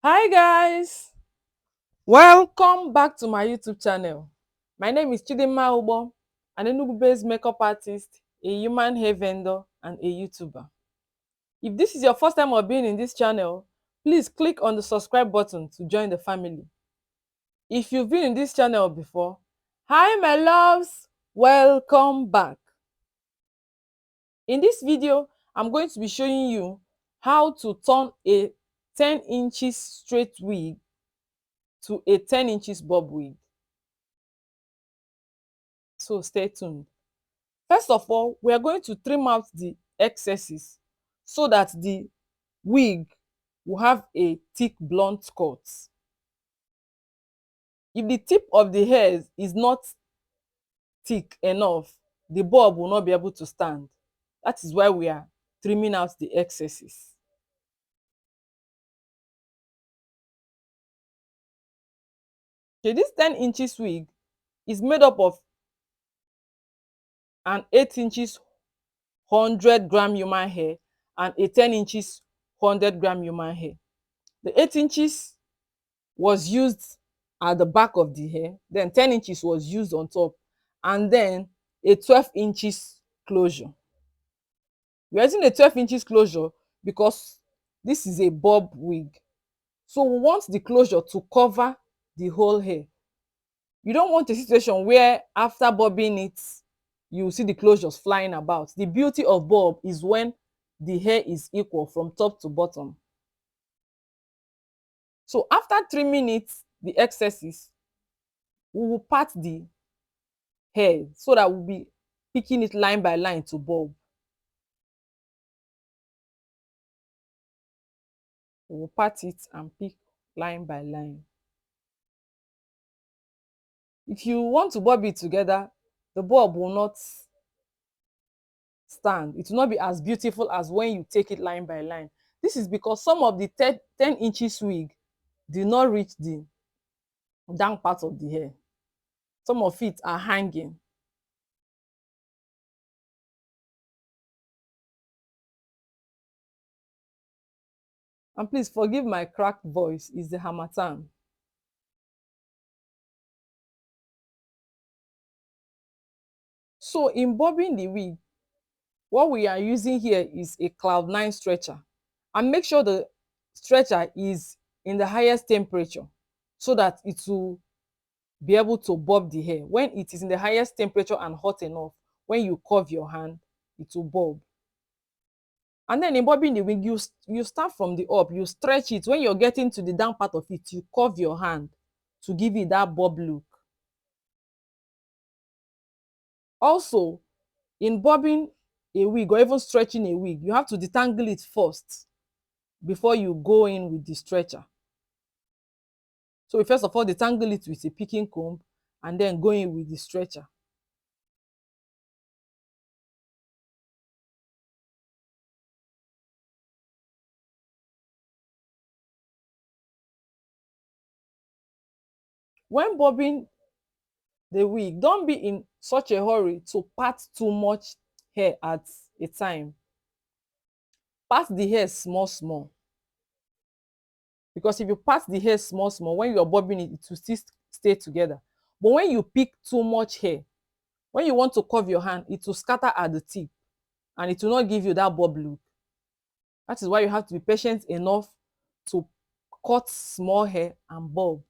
Hi guys, welcome back to my YouTube channel. My name is Dimmaugbor, an Enugu-based makeup artist, a human hair vendor, and a YouTuber. If this is your first time of being in this channel, please click on the subscribe button to join the family. If you've been in this channel before, hi my loves, welcome back. In this video, I'm going to be showing you how to turn a 10 inches straight wig to a 10 inches bob wig. So stay tuned. First of all, we are going to trim out the excesses so that the wig will have a thick blunt cut. If the tip of the hair is not thick enough, the bob will not be able to stand. That is why we are trimming out the excesses. Okay, this 10 inches wig is made up of an 8 inches 100-gram human hair and a 10 inches 100-gram human hair. The 8 inches was used at the back of the hair, then 10 inches was used on top, and then a 12 inches closure. We are using a 12 inches closure because this is a bob wig, so we want the closure to cover the whole hair. You don't want a situation where after bobbing it you see the closures flying about. The beauty of bob is when the hair is equal from top to bottom. So after trimming it, the excesses, we will part the hair so that we'll be picking it line by line to bob. We will part it and pick line by line. If you want to bob it together, the bob will not stand. It will not be as beautiful as when you take it line by line. This is because some of the 10 inches wig did not reach the down part of the hair. Some of it are hanging. And please forgive my cracked voice, it's the harmattan. So in bobbing the wig, what we are using here is a Cloud9 stretcher, and make sure the stretcher is in the highest temperature so that it will be able to bob the hair. When it is in the highest temperature and hot enough, when you curve your hand, it will bob. And then in bobbing the wig, you start from the up, you stretch it. When you're getting to the down part of it, you curve your hand to give it that bob look. Also, in bobbing a wig or even stretching a wig, you have to detangle it first before you go in with the stretcher. So we first of all detangle it with a picking comb and then go in with the stretcher. When bobbing the wig, don't be in such a hurry to part too much hair at a time. Part the hair small small, because if you part the hair small small, when you're bobbing it, it will still stay together. But when you pick too much hair, when you want to curve your hand, it will scatter at the tip and it will not give you that bob look. That is why you have to be patient enough to cut small hair and bob.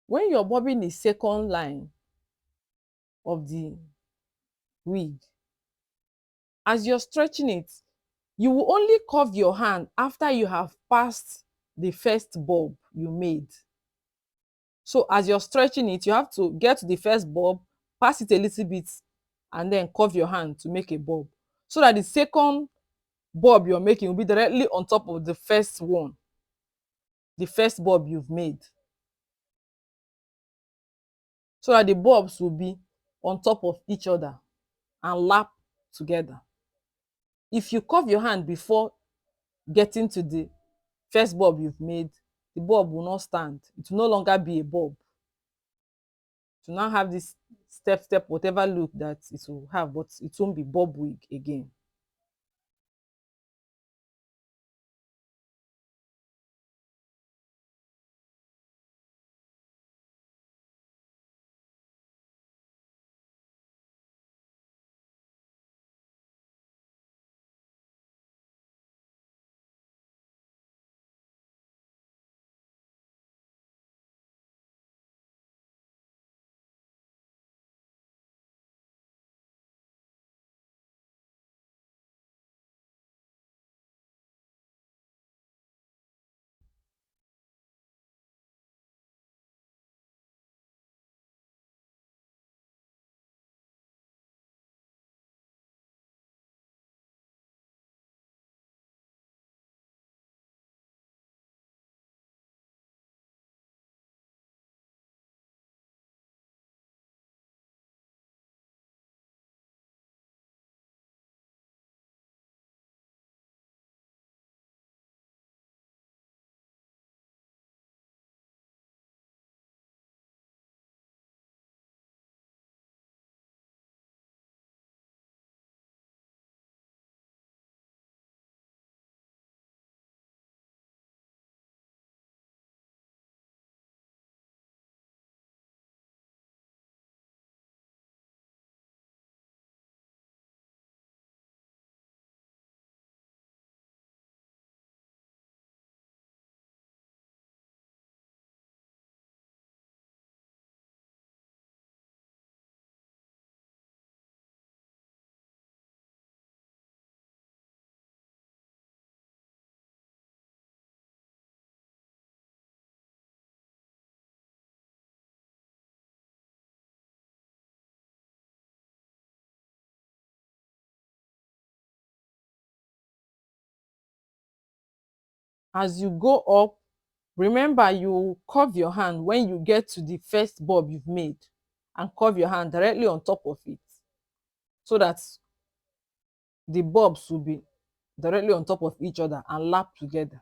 When you're bobbing the second line of the wig, as you're stretching it, you will only curve your hand after you have passed the first bob you made. So as you're stretching it, you have to get to the first bulb, pass it a little bit, and then curve your hand to make a bulb, so that the second bulb you're making will be directly on top of the first one, the first bulb you've made, so that the bulbs will be on top of each other and lap together. If you curve your hand before getting to the first bulb you've made, the bulb will not stand. It will no longer be a bulb. To now have this step whatever look that it will have, but it won't be bulb wig again. As you go up, remember you curve your hand when you get to the first bulb you've made, and curve your hand directly on top of it, so that the bulbs will be directly on top of each other and lap together.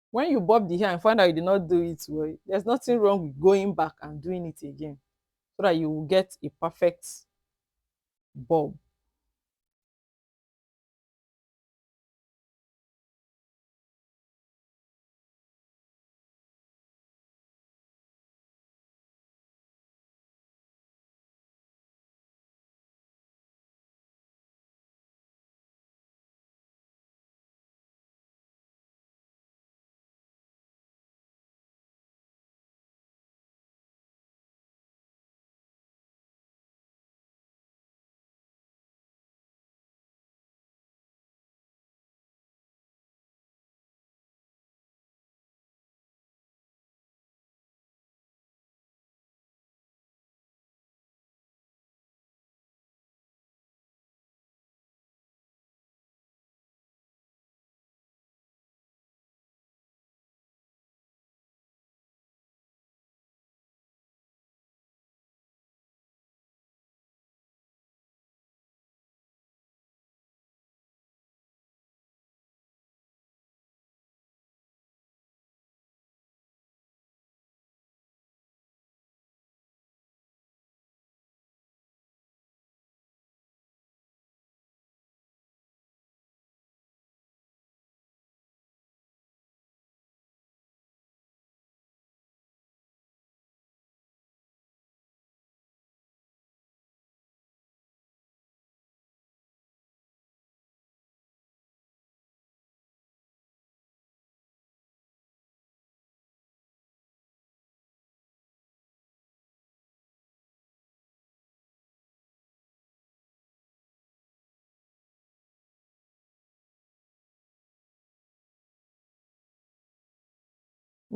When you bob the hair and find out you did not do it well, there's nothing wrong with going back and doing it again, so that you will get a perfect bob.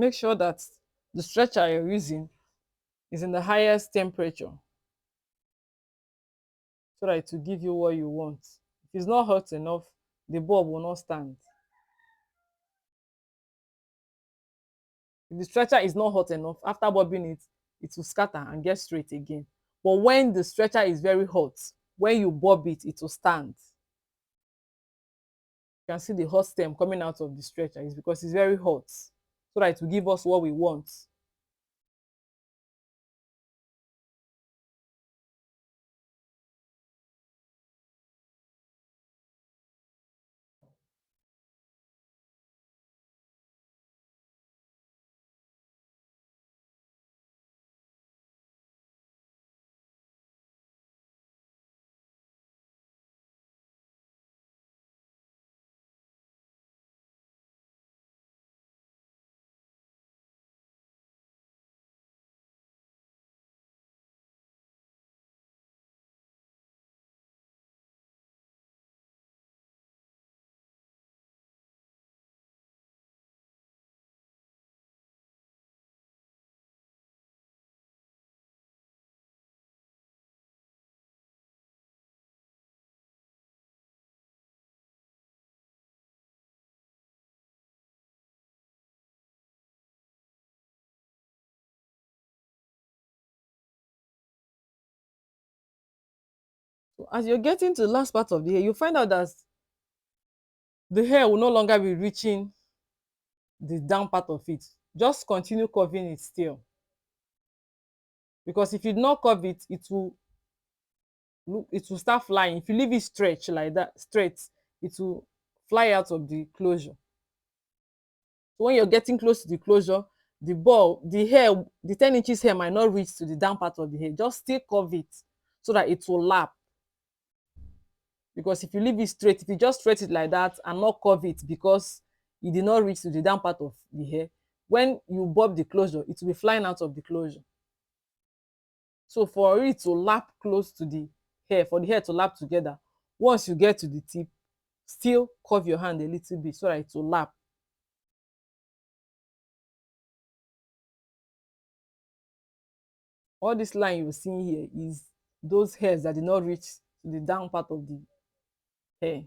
make sure that the stretcher you're using is in the highest temperature so that it will give you what you want. If it's not hot enough, the bulb will not stand. If the stretcher is not hot enough, after bobbing it, it will scatter and get straight again. But when the stretcher is very hot, when you bob it, it will stand. You can see the hot stem coming out of the stretcher. It's because it's very hot, so that it will give us what we want. So as you're getting to the last part of the hair, you find out that the hair will no longer be reaching the down part of it. Just continue curving it still, because if you not curve it, it will start flying. If you leave it stretch like that straight, it will fly out of the closure. So when you're getting close to the closure, the hair, the 10 inches hair might not reach to the down part of the hair. Just still curve it so that it will lap. Because if you leave it straight, if you just straight it like that and not curve it because it did not reach to the down part of the hair, when you bob the closure, it will be flying out of the closure. So for it to lap close to the hair, for the hair to lap together, once you get to the tip, still curve your hand a little bit so that it will lap. All this line you're seeing here is those hairs that did not reach to the down part of the hair.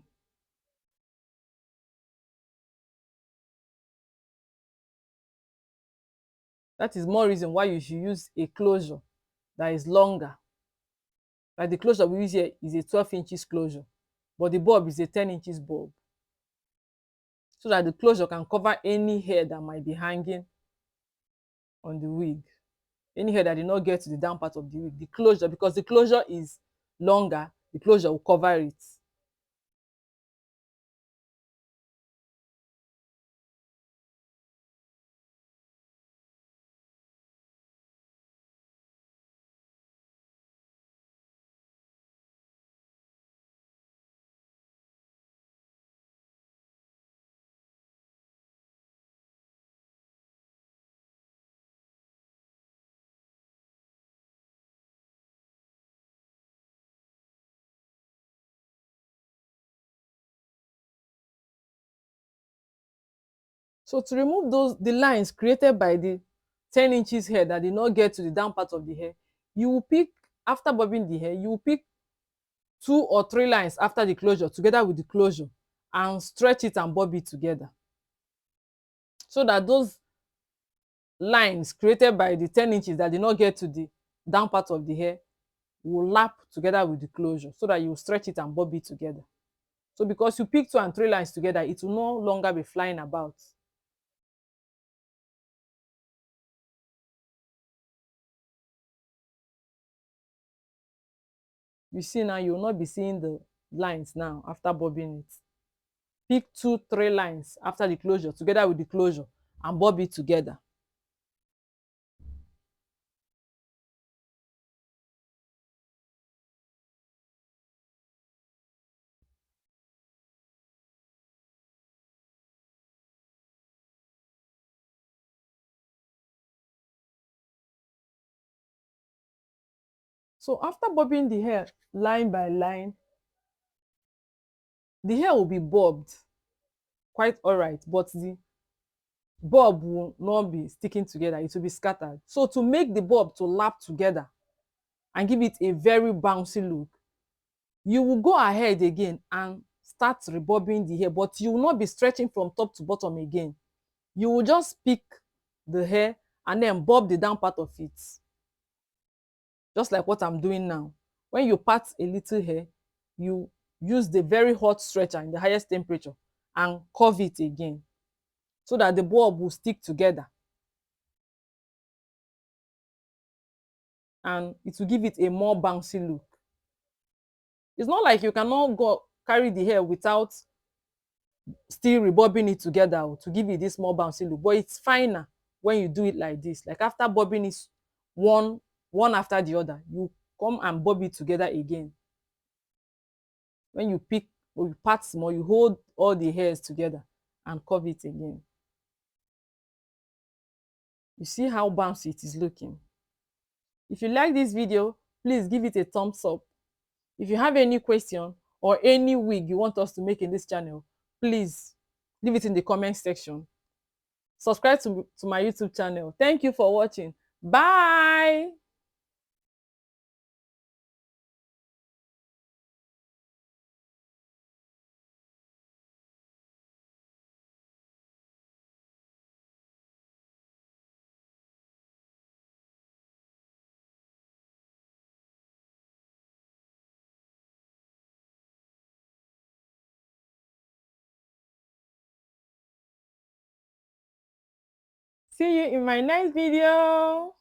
That is more reason why you should use a closure that is longer. Like the closure we use here is a 12 inches closure, but the bulb is a 10 inches bulb. So that the closure can cover any hair that might be hanging on the wig. Any hair that did not get to the down part of the wig. The closure, because the closure is longer, the closure will cover it. So to remove the lines created by the 10 inches hair that did not get to the down part of the hair, you will pick, after bobbing the hair, you will pick 2 or 3 lines after the closure together with the closure and stretch it and bob it together, so that those lines created by the 10 inches that did not get to the down part of the hair will lap together with the closure, so that you stretch it and bob it together. So because you pick 2 and 3 lines together, it will no longer be flying about. You see now, you will not be seeing the lines now after bobbing it. Pick 2, 3 lines after the closure together with the closure and bob it together. So after bobbing the hair line by line, the hair will be bobbed quite alright, but the bulb will not be sticking together, it will be scattered. So to make the bulb to lap together and give it a very bouncy look, you will go ahead again and start rebobbing the hair, but you will not be stretching from top to bottom again. You will just pick the hair and then bob the down part of it, just like what I'm doing now. When you part a little hair, you use the very hot stretcher in the highest temperature and curve it again so that the bulb will stick together and it will give it a more bouncy look. It's not like you cannot go carry the hair without still rebobbing it together to give it this more bouncy look, but it's finer when you do it like this. Like after bobbing it one after the other, you come and bob it together again. When you pick or you part small, you hold all the hairs together and curve it again. You see how bouncy it is looking. If you like this video, please give it a thumbs up. If you have any question or any wig you want us to make in this channel, please leave it in the comment section. Subscribe to my YouTube channel. Thank you for watching. Bye. See you in my next video.